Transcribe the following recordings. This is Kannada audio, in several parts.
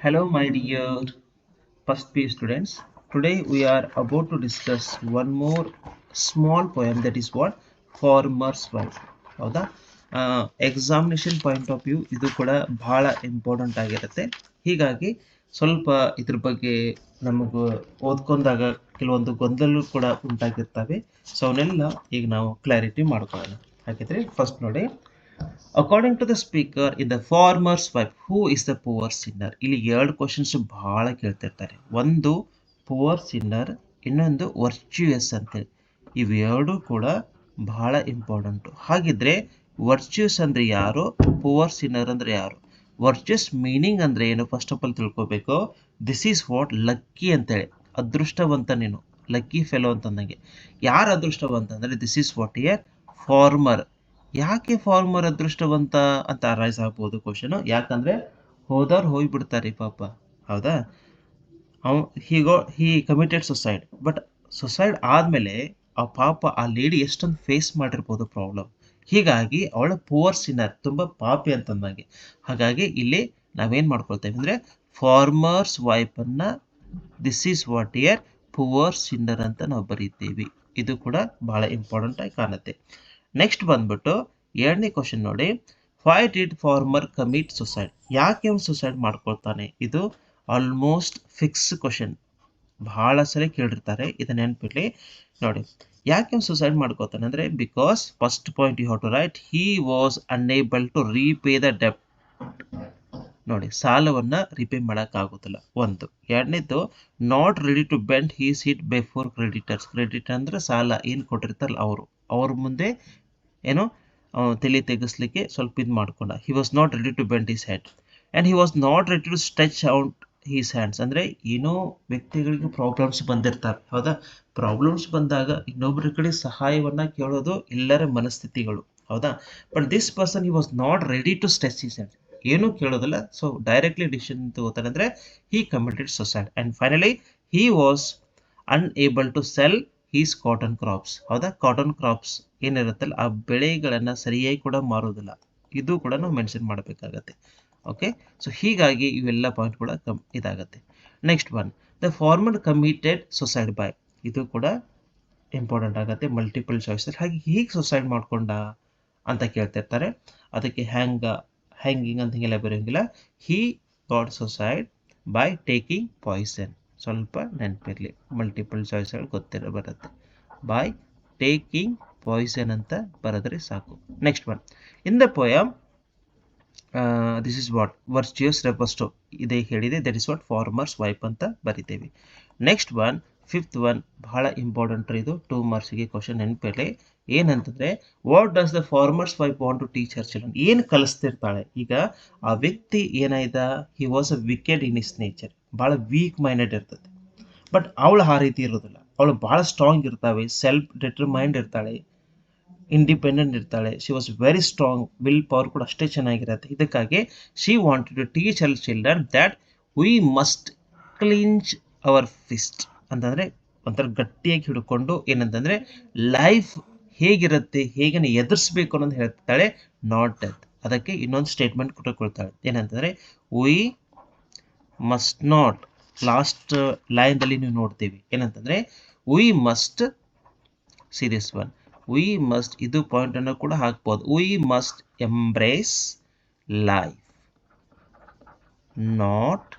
Hello, my dear first P students. Today we are about to discuss one more small poem, that is what Farmer's Wife. ಹೌದಾ ಎಕ್ಸಾಮಿನೇಷನ್ ಪಾಯಿಂಟ್ ಆಫ್ ವ್ಯೂ ಇದು ಕೂಡ ಬಹಳ ಇಂಪಾರ್ಟೆಂಟ್ ಆಗಿರುತ್ತೆ. ಹೀಗಾಗಿ ಸ್ವಲ್ಪ ಇದ್ರ ಬಗ್ಗೆ ನಮಗೆ ಓದ್ಕೊಂಡಾಗ ಕೆಲವೊಂದು ಗೊಂದಲ ಕೂಡ ಉಂಟಾಗಿರ್ತವೆ. ಸೊ ಅವನ್ನೆಲ್ಲ ಈಗ ನಾವು ಕ್ಲಾರಿಟಿ ಮಾಡ್ಕೊಳ್ಳೋಣ. ಹಾಗಿದ್ರೆ ಫಸ್ಟ್ ನೋಡಿ, according to the speaker in the farmers wife who is the poor sinner. ಇಲ್ಲಿ ಎರಡು ಕ್ವಶನ್ಸ್ ಬಹಳ ಕೇಳ್ತಿರ್ತಾರೆ. ಒಂದು ಪುವರ್ ಸಿನ್ನರ್, ಇನ್ನೊಂದು ವರ್ಚ್ಯೂಯಸ್ ಅಂತೇಳಿ. ಇವೆರಡೂ ಕೂಡ ಬಹಳ ಇಂಪಾರ್ಟೆಂಟು. ಹಾಗಿದ್ರೆ ವರ್ಚ್ಯೂಸ್ ಅಂದ್ರೆ ಯಾರು, ಪುವರ್ ಸಿನ್ನರ್ ಅಂದ್ರೆ ಯಾರು? ವರ್ಚ್ಯೂಸ್ ಮೀನಿಂಗ್ ಅಂದ್ರೆ ಏನು ಫಸ್ಟ್ ಆಫ್ ಆಲ್ ತಿಳ್ಕೊಬೇಕು. ದಿಸ್ ಈಸ್ ವಾಟ್ ಲಕ್ಕಿ ಅಂತೇಳಿ, ಅದೃಷ್ಟವಂತ ನೀನು, ಲಕ್ಕಿ ಫೆಲೋ ಅಂತಂದಂಗೆ. ಯಾರು ಅದೃಷ್ಟವಂತ ಅಂದ್ರೆ this is what year farmer. ಯಾಕೆ ಫಾರ್ಮರ್ ಅದೃಷ್ಟವಂತ ಅಂತ ಅರೈಸ್ ಆಗ್ಬೋದು ಕ್ವಶನ್. ಯಾಕಂದ್ರೆ ಹೋದವ್ರು ಹೋಗ್ಬಿಡ್ತಾರೆ ಪಾಪ, ಹೌದಾ? ಹಿ ಕಮಿಟೆಡ್ ಸುಸೈಡ್. ಬಟ್ ಸುಸೈಡ್ ಆದ್ಮೇಲೆ ಆ ಪಾಪ ಆ ಲೇಡಿ ಎಷ್ಟೊಂದು ಫೇಸ್ ಮಾಡಿರ್ಬೋದು ಪ್ರಾಬ್ಲಮ್. ಹೀಗಾಗಿ ಅವಳ ಪುವರ್ ಸಿನ್ನರ್, ತುಂಬಾ ಪಾಪಿ ಅಂತಂದಂಗೆ. ಹಾಗಾಗಿ ಇಲ್ಲಿ ನಾವೇನ್ ಮಾಡ್ಕೊಳ್ತೇವೆ ಅಂದ್ರೆ ಫಾರ್ಮರ್ಸ್ ವೈಫ್ ಅನ್ನ this is what year poor Sinner ಅಂತ ನಾವು ಬರೀತೀವಿ. ಇದು ಕೂಡ ಬಹಳ ಇಂಪಾರ್ಟೆಂಟ್ ಆಗಿ ಕಾಣುತ್ತೆ. ನೆಕ್ಸ್ಟ್ ಬಂದ್ಬಿಟ್ಟು ಎರಡನೇ ಕ್ವಶನ್ ನೋಡಿ, why did farmer commit suicide? ಯಾಕೆ ಅವನು ಸುಸೈಡ್ ಮಾಡ್ಕೊಳ್ತಾನೆ? ಇದು ಆಲ್ಮೋಸ್ಟ್ ಫಿಕ್ಸ್ ಕ್ವಶನ್, ಬಹಳ ಸಲ ಕೇಳಿರ್ತಾರೆ, ಇದನ್ನ ನೆನಪಿರ್ಲಿ. ನೋಡಿ, ಯಾಕೆ ಅವನು ಸುಸೈಡ್ ಮಾಡ್ಕೋತಾನೆ ಅಂದ್ರೆ because first point you have to write, he was unable to repay the ಡೆಬ್ಟ್. ನೋಡಿ, ಸಾಲವನ್ನ ರಿಪೇ ಮಾಡಕ್ ಆಗುದಿಲ್ಲ ಒಂದು. ಎರಡನೇದು, not ready to bend he seat before creditors. Creditor ಅಂದ್ರೆ ಸಾಲ ಏನ್ ಕೊಟ್ಟಿರ್ತಾರಲ್ಲ ಅವ್ರ ಮುಂದೆ ಏನೋ ತಲೆ ತೆಗಿಸ್ಲಿಕ್ಕೆ ಸ್ವಲ್ಪ ಇದು ಮಾಡ್ಕೊಂಡ. He was not ready to bend his head and he was not ready to stretch out his hands. ಅಂದ್ರೆ ಏನೋ ವ್ಯಕ್ತಿಗಳಿಗೆ ಪ್ರಾಬ್ಲಮ್ಸ್ ಬಂದಿರ್ತಾರೆ, ಹೌದಾ? ಪ್ರಾಬ್ಲಮ್ಸ್ ಬಂದಾಗ ಇನ್ನೊಬ್ಬರ ಕಡೆ ಸಹಾಯವನ್ನ ಕೇಳೋದು ಎಲ್ಲರ ಮನಸ್ಥಿತಿಗಳು, ಹೌದಾ? But this person he was not ready to stretch his hands, ಏನೂ ಕೇಳೋದಿಲ್ಲ. ಸೊ ಡೈರೆಕ್ಟ್ಲಿ ಡಿಸಿಷನ್ ತಗೋತಾನೆ ಅಂದ್ರೆ he committed suicide. And finally he was unable to sell his cotton crops. ಹೌದಾ? ಕಾಟನ್ ಕ್ರಾಪ್ಸ್ ಏನಿರುತ್ತಲ್ಲ ಆ ಬೆಳೆಗಳನ್ನ ಸರಿಯಾಗಿ ಕೂಡ ಮಾರೋದಿಲ್ಲ. ಇದು ಕೂಡ ನಾವು ಮೆನ್ಷನ್ ಮಾಡಬೇಕಾಗತ್ತೆ. ಓಕೆ, ಸೊ ಹೀಗಾಗಿ ಇವೆಲ್ಲ ಪಾಯಿಂಟ್ ಕೂಡ ಇದಾಗತ್ತೆ. Next one, the farmer committed suicide by. ಇದು ಕೂಡ ಇಂಪಾರ್ಟೆಂಟ್ ಆಗುತ್ತೆ, ಮಲ್ಟಿಪಲ್ ಚಾಯ್ಸ್. ಹಾಗೆ ಹೀಗೆ ಸುಸೈಡ್ ಮಾಡ್ಕೊಂಡ ಅಂತ ಕೇಳ್ತಿರ್ತಾರೆ. ಅದಕ್ಕೆ ಹ್ಯಾಂಗಿಂಗ್ ಅಂತ ಹಿಂಗೆಲ್ಲ ಬರೋಂಗಿಲ್ಲ. He got suicide by taking poison. ಸ್ವಲ್ಪ ನೆನಪಿರ್ಲಿ, ಮಲ್ಟಿಪಲ್ ಚಾಯ್ಸ್ಗಳು ಬರುತ್ತೆ. ಬೈ ಟೇಕಿಂಗ್ ಪಾಯ್ಸನ್ ಅಂತ ಬರೆದ್ರೆ ಸಾಕು. Next one, in the poem this is what virtues refers to. ಇದೇ ಹೇಳಿದೆ, that is what farmers wife ಅಂತ ಬರಿತೇವೆ. ನೆಕ್ಸ್ಟ್ ಒನ್, ಫಿಫ್ತ್ ಒನ್, ಬಹಳ ಇಂಪಾರ್ಟೆಂಟ್ ಇದು, 2 ಮಾರ್ಕ್ಸ್ಗೆ ಕ್ವಶನ್ ನೆನಪಿರಲಿ. ಏನಂತಂದ್ರೆ, what does the farmers wife want to teach her children? ಏನು ಕಲಿಸ್ತಿರ್ತಾಳೆ? ಈಗ ಆ ವ್ಯಕ್ತಿ ಏನಾಯ್ತ, he was a wicked in his nature, ಬಹಳ ವೀಕ್ ಮೈಂಡೆಡ್ ಇರ್ತದೆ. ಬಟ್ ಅವಳು ಆ ರೀತಿ ಇರೋದಿಲ್ಲ, ಅವಳು ಬಹಳ ಸ್ಟ್ರಾಂಗ್ ಇರ್ತಾವೆ, ಸೆಲ್ಫ್ ಡಿಟರ್ಮೈಂಡ್ ಇರ್ತಾಳೆ, ಇಂಡಿಪೆಂಡೆಂಟ್ ಇರ್ತಾಳೆ. She was very strong, will power ಕೂಡ ಅಷ್ಟೇ ಚೆನ್ನಾಗಿರುತ್ತೆ. ಇದಕ್ಕಾಗಿ she wanted to teach her children that we must clinch our fist. ಅಂತಂದ್ರೆ ಒಂಥರ ಗಟ್ಟಿಯಾಗಿ ಹಿಡ್ಕೊಂಡು, ಏನಂತಂದ್ರೆ ಲೈಫ್ ಹೇಗಿರುತ್ತೆ, ಹೇಗೆ ಎದುರಿಸ್ಬೇಕು ಅನ್ನೋದು ಹೇಳ್ತಾಳೆ, ನಾಟ್ ಡೆತ್. ಅದಕ್ಕೆ ಇನ್ನೊಂದು ಸ್ಟೇಟ್ಮೆಂಟ್ ಕೊಟ್ಟುಕೊಳ್ತಾಳೆ, ಏನಂತಂದ್ರೆ ವಿ ಮಸ್ಟ್ ನಾಟ್. ಲಾಸ್ಟ್ ಲೈನ್ದಲ್ಲಿ ನೀವು ನೋಡ್ತೀವಿ, ಏನಂತಂದ್ರೆ we must, see this one, we must, ಇದು ಪಾಯಿಂಟ್ ಅನ್ನು ಕೂಡ ಹಾಕ್ಬೋದು. We must embrace life not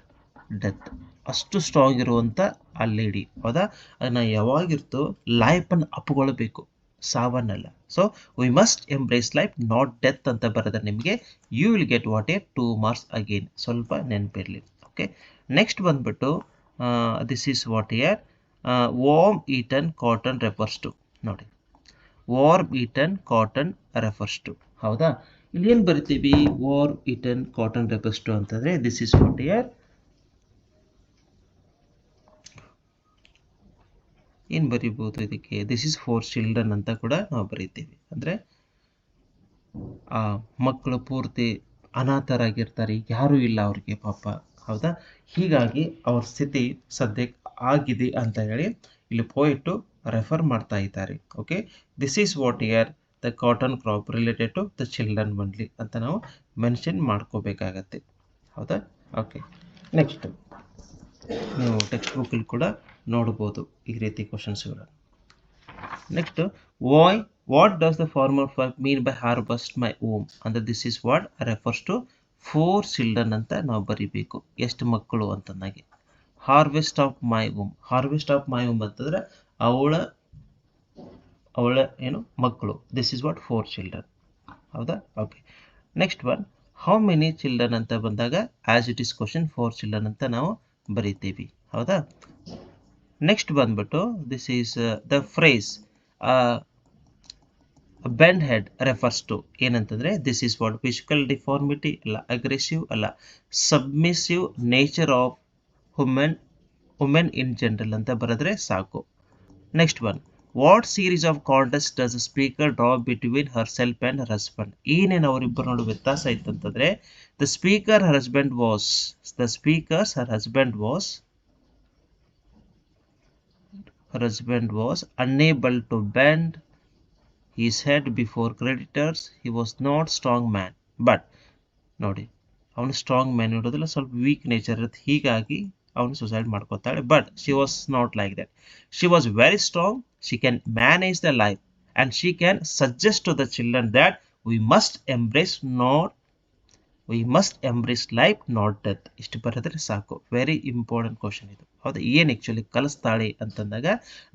death. ಅಷ್ಟು ಸ್ಟ್ರಾಂಗ್ ಇರುವಂತ ಆ ಲೇಡಿ, ಹೌದಾ? ಅದನ್ನ ಯಾವಾಗಿರ್ತು ಲೈಫ್ ಅನ್ನು ಅಪ್ಕೊಳ್ಬೇಕು, ಸಾವನ್ನಲ್ಲ. So we must embrace life not death ಅಂತ ಬರೆದ್ರೆ ನಿಮಗೆ you will get what a 2 marks again. ಸ್ವಲ್ಪ ನೆನಪಿರ್ಲಿ. ಓಕೆ, ನೆಕ್ಸ್ಟ್ ಬಂದ್ಬಿಟ್ಟು this is what here warm eaten cotton refers to. ನೋಡಿ, worm eaten cotton refers to, ಹೌದಾ? ಇಲ್ಲಿ ಏನು ಬರಿತೀವಿ, worm eaten cotton refers to ಅಂತಂದ್ರೆ ದಿಸ್ ಈಸ್ ವಾಟ್ ಇಯರ್, ಏನು ಬರಿಬಹುದು ಇದಕ್ಕೆ, ದಿಸ್ ಇಸ್ ಫಾರ್ ಚಿಲ್ಡ್ರನ್ ಅಂತ ಕೂಡ ನಾವು ಬರಿತೀವಿ. ಅಂದ್ರೆ ಆ ಮಕ್ಕಳು ಪೂರ್ತಿ ಅನಾಥರಾಗಿರ್ತಾರೆ, ಯಾರು ಇಲ್ಲ ಅವ್ರಿಗೆ ಪಾಪ, ಹೌದಾ? ಹೀಗಾಗಿ ಅವ್ರ ಸ್ಥಿತಿ ಸದ್ಯಕ್ಕೆ ಆಗಿದೆ ಅಂತ ಹೇಳಿ ಇಲ್ಲಿ ಪೋಯಿಟ್ಟು ರೆಫರ್ ಮಾಡ್ತಾ ಇದ್ದಾರೆ. Okay, this is what year the cotton crop related to the children only ಅಂತ ನಾವು ಮೆನ್ಷನ್ ಮಾಡ್ಕೋಬೇಕಾಗತ್ತೆ, ಹೌದಾ? ಓಕೆ, ನೆಕ್ಸ್ಟ್ ನೀವು ಟೆಕ್ಸ್ಟ್ ಬುಕ್ಕಲ್ಲಿ ಕೂಡ ನೋಡ್ಬೋದು ಈ ರೀತಿ ಕ್ವಶನ್ಸ್ಗಳು. Next what does the farmer mean by harvest my womb ಅಂದರೆ this is what refers to 4 children ಅಂತ ನಾವು ಬರಿಬೇಕು. ಎಷ್ಟು ಮಕ್ಕಳು ಅಂತಂದಾಗೆ ಹಾರ್ವೆಸ್ಟ್ ಆಫ್ ಮೈ ಓಮ್ ಅಂತಂದ್ರೆ ಅವಳ ಏನು ಮಕ್ಕಳು. This is what 4 children. ಹೌದಾ? Okay. Next one how many children ಅಂತ ಬಂದಾಗ as it is question 4 children ಅಂತ ನಾವು ಬರಿತೀವಿ. ಹೌದಾ? ನೆಕ್ಸ್ಟ್ ಬಂದ್ಬಿಟ್ಟು this is the phrase bend head refers to ಏನಂತಂದ್ರೆ this is what physical deformity ಅಲ್ಲ, ಅಗ್ರೆಸಿವ್ ಅಲ್ಲ, submissive nature of women in general ಅಂತ ಬರೆದ್ರೆ ಸಾಕು. Next one what series of contest does speaker draw between herself and her husband. ಏನೇನು ಅವರಿಬ್ಬರು ನಡುವೆ ವ್ಯತ್ಯಾಸ ಇತ್ತಂತಂದ್ರೆ the speaker her husband was unable to bend his head before creditors. He was not strong man. But ನೋಡಿ ಅವನು ಸ್ಟ್ರಾಂಗ್ ಮ್ಯಾನ್ ಇರೋದಿಲ್ಲ, ಸ್ವಲ್ಪ ವೀಕ್ ನೇಚರ್ ಇರುತ್ತೆ, ಹೀಗಾಗಿ ಅವನು ಸುಸೈಡ್ ಮಾಡ್ಕೋತಾಳೆ. But she was not like that. She was very strong. She can manage the life and she can suggest to the children that we must embrace life not death. ಇಷ್ಟು ಬರೆದ್ರೆ ಸಾಕು. ವೆರಿ ಇಂಪಾರ್ಟೆಂಟ್ ಕ್ವಶನ್ ಇದು. ಹೌದಾ? ಏನು ಆ್ಯಕ್ಚುಲಿ ಕಲಿಸ್ತಾಳೆ ಅಂತಂದಾಗ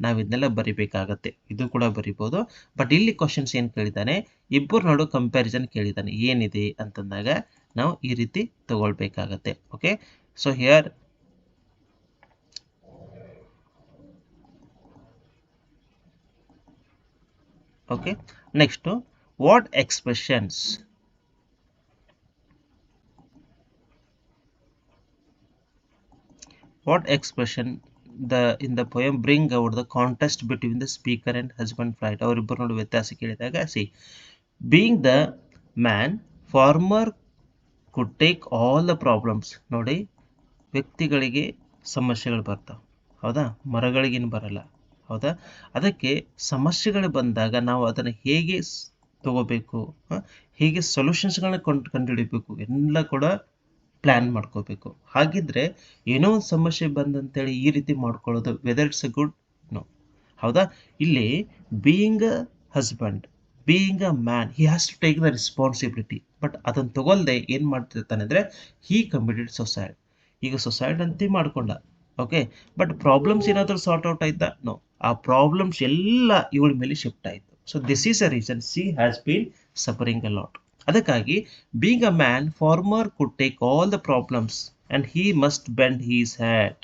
ನಾವು ಇದನ್ನೆಲ್ಲ ಬರಿಬೇಕಾಗತ್ತೆ. ಇದು ಕೂಡ ಬರಿಬೋದು. ಬಟ್ ಇಲ್ಲಿ ಕ್ವಶನ್ಸ್ ಏನು ಕೇಳಿದ್ದಾನೆ, ಇಬ್ಬರು ನಡು ಕಂಪ್ಯಾರಿಸನ್ ಕೇಳಿದ್ದಾನೆ. ಏನಿದೆ ಅಂತಂದಾಗ ನಾವು ಈ ರೀತಿ ತಗೊಳ್ಬೇಕಾಗತ್ತೆ. Okay, so here okay. Next what expression in the poem bring out the contrast between the speaker and husband plight. ಅವರಿಬ್ಬರು ನೋಡಿ ವ್ಯತ್ಯಾಸ ಕೇಳಿದಾಗ C being the man farmer could take all the problems. ನೋಡಿ ವ್ಯಕ್ತಿಗಳಿಗೆ ಸಮಸ್ಯೆಗಳು ಬರ್ತಾವೆ. ಹೌದಾ? ಮರಗಳಿಗೇನು ಬರಲ್ಲ. ಹೌದಾ? ಅದಕ್ಕೆ ಸಮಸ್ಯೆಗಳು ಬಂದಾಗ ನಾವು ಅದನ್ನು ಹೇಗೆ ತಗೋಬೇಕು, ಹೇಗೆ ಸೊಲ್ಯೂಷನ್ಸ್ಗಳನ್ನ ಕಂಡುಹಿಡಿಬೇಕು ಎಲ್ಲ ಕೂಡ ಪ್ಲ್ಯಾನ್ ಮಾಡ್ಕೋಬೇಕು. ಹಾಗಿದ್ರೆ ಏನೋ ಒಂದು ಸಮಸ್ಯೆ ಬಂದಂತೇಳಿ ಈ ರೀತಿ ಮಾಡ್ಕೊಳ್ಳೋದು whether it's a good? No. ಹೌದಾ? ಇಲ್ಲಿ being a husband, being a man, he has to take the responsibility. But ಅದನ್ನು ತಗೊಳ್ದೆ ಏನು ಮಾಡ್ತಿರ್ತಾನೆ ಅಂದರೆ ಹೀ ಕಮಿಟೆಡ್ ಸುಸೈಡ್. ಈಗ ಸುಸೈಡ್ ಅಂತ ಮಾಡ್ಕೊಂಡ. ಓಕೆ, ಬಟ್ ಪ್ರಾಬ್ಲಮ್ಸ್ ಏನಾದರೂ ಸಾರ್ಟ್ ಔಟ್ ಆಯ್ತಾ? ನೋ. ಆ ಪ್ರಾಬ್ಲಮ್ಸ್ ಎಲ್ಲ ಇವಳ ಮೇಲೆ ಶಿಫ್ಟ್ ಆಯಿತು. So this is a reason she has been suffering a lot. ಅದಕ್ಕಾಗಿ being a man farmer could take all the problems and he must bend his head,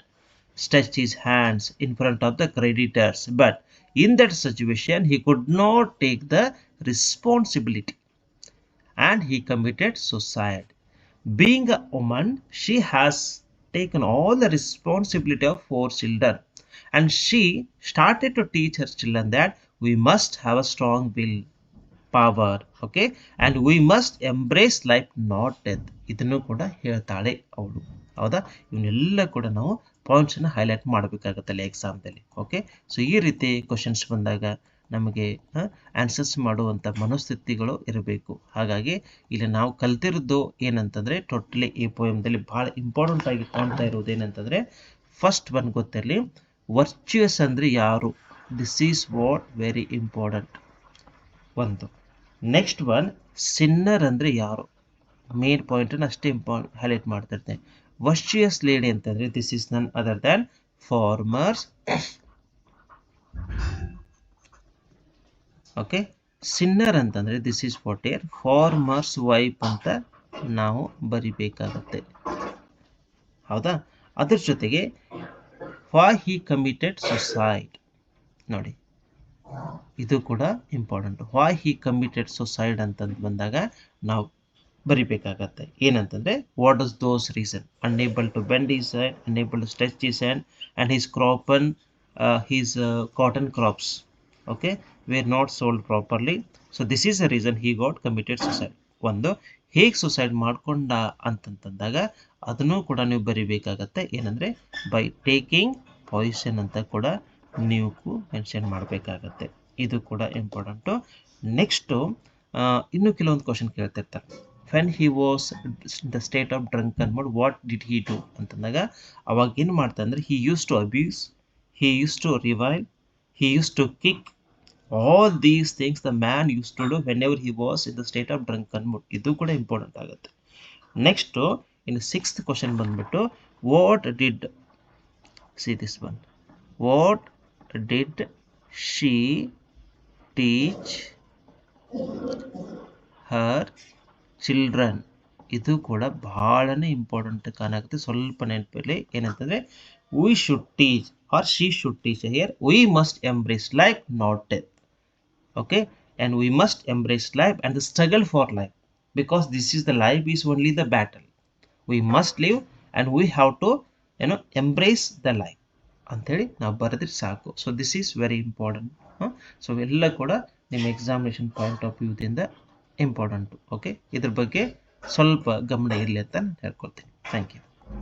stretch his hands in front of the creditors. But in that situation, he could not take the responsibility and he committed suicide. Being a woman, she has taken all the responsibility of 4 children and she started to teach her children that we must have a strong will power, okay, and we must embrace life not death. ಇದನ್ನು ಕೂಡ ಹೇಳ್ತಾಳೆ ಅವಳು. ಹೌದಾ? ಇವನ್ನೆಲ್ಲ ಕೂಡ ನಾವು ಪಾಯಿಂಟ್ಸನ್ನು ಹೈಲೈಟ್ ಮಾಡಬೇಕಾಗುತ್ತಲ್ಲ ಎಕ್ಸಾಮ್ದಲ್ಲಿ. ಓಕೆ, ಸೊ ಈ ರೀತಿ ಕ್ವಶನ್ಸ್ ಬಂದಾಗ ನಮಗೆ ಆನ್ಸರ್ಸ್ ಮಾಡುವಂಥ ಮನೋಸ್ಥಿತಿಗಳು ಇರಬೇಕು. ಹಾಗಾಗಿ ಇಲ್ಲಿ ನಾವು ಕಲ್ತಿರೋದು ಏನಂತಂದರೆ ಟೋಟಲಿ ಈ ಪೋಯಮ್ದಲ್ಲಿ ಭಾಳ ಇಂಪಾರ್ಟೆಂಟ್ ಆಗಿ ಕಾಣ್ತಾ ಇರೋದು ಏನಂತಂದರೆ ಫಸ್ಟ್ ಒನ್ ಗೊತ್ತಿರಲಿ, ವರ್ಚ್ಯೂಯಸ್ ಅಂದರೆ ಯಾರು. This is what very important ಒಂದು. ನೆಕ್ಸ್ಟ್ ಒನ್ ಸಿನ್ನರ್ ಅಂದರೆ ಯಾರು, ಮೇನ್ ಪಾಯಿಂಟನ್ನು ಅಷ್ಟೇ ಹೈಲೈಟ್ ಮಾಡ್ತಿರ್ತೇನೆ. ವರ್ಚ್ಯೂಯಸ್ ಲೇಡಿ ಅಂತಂದರೆ this is none other than farmers. Okay, sinner ಅಂತಂದರೆ this is what her farmers wife ಅಂತ ನಾವು ಬರಿಬೇಕಾಗತ್ತೆ. ಹೌದಾ? ಅದ್ರ ಜೊತೆಗೆ ವೈ ಹಿ ಕಮಿಟೆಡ್ ಸುಸೈಡ್. ನೋಡಿ ಇದು ಕೂಡ important. Why he committed suicide ಅಂತಂದು ಬಂದಾಗ ನಾವು ಬರಿಬೇಕಾಗತ್ತೆ. ಏನಂತಂದರೆ what is those reason. Unable to bend his hand, unable to stretch his hand and his cotton crops, okay, were not sold properly. So this is the reason he got committed suicide. ಒಂದು ಹೇಗೆ ಸುಸೈಡ್ ಮಾಡ್ಕೊಂಡ ಅಂತಂತಂದಾಗ ಅದನ್ನು ಕೂಡ ನೀವು ಬರಿಬೇಕಾಗತ್ತೆ. ಏನಂದರೆ ಬೈ ಟೇಕಿಂಗ್ ಪಾಯ್ಸನ್ ಅಂತ ಕೂಡ ನೀವು ಮೆನ್ಷನ್ ಮಾಡಬೇಕಾಗತ್ತೆ. ಇದು ಕೂಡ ಇಂಪಾರ್ಟೆಂಟು. ನೆಕ್ಸ್ಟು ಇನ್ನೂ ಕೆಲವೊಂದು ಕ್ವಶನ್ ಕೇಳ್ತಿರ್ತಾರೆ. When he was the state of drunken mood what did he do ಅಂತಂದಾಗ ಅವಾಗ ಏನು ಮಾಡ್ತಾ ಅಂದರೆ he used to abuse, he used to revile, he used to kick, all these things the man used to do whenever he was in the state of drunken mood. ಇದು ಕೂಡ ಇಂಪಾರ್ಟೆಂಟ್ ಆಗುತ್ತೆ. ನೆಕ್ಸ್ಟು ಇನ್ನು 6th ಕ್ವಶನ್ ಬಂದ್ಬಿಟ್ಟು what did she this one, what did she teach her children. ಇದು ಕೂಡ ಬಹಳನೇ ಇಂಪಾರ್ಟೆಂಟ್ ಕಾಣಾಗುತ್ತೆ. ಸ್ವಲ್ಪ ನೆನಪಲ್ಲಿ ಏನಂತಂದರೆ we should teach or she should teach. Here we must embrace life not death. Okay, and we must embrace life and the struggle for life, because this is the life is only the battle. We must live and we have to embrace the life ಅಂಥೇಳಿ ನಾವು ಬರೆದ್ರೆ ಸಾಕು. So this is very important. So ಎಲ್ಲ ಕೂಡ ನಿಮ್ಮ ಎಕ್ಸಾಮಿನೇಷನ್ ಪಾಯಿಂಟ್ ಆಫ್ ವ್ಯೂದಿಂದ ಇಂಪಾರ್ಟೆಂಟು. ಓಕೆ, ಇದ್ರ ಬಗ್ಗೆ ಸ್ವಲ್ಪ ಗಮನ ಇರಲಿ ಅಂತ ನಾನು ಹೇಳ್ಕೊಳ್ತೀನಿ. Thank you.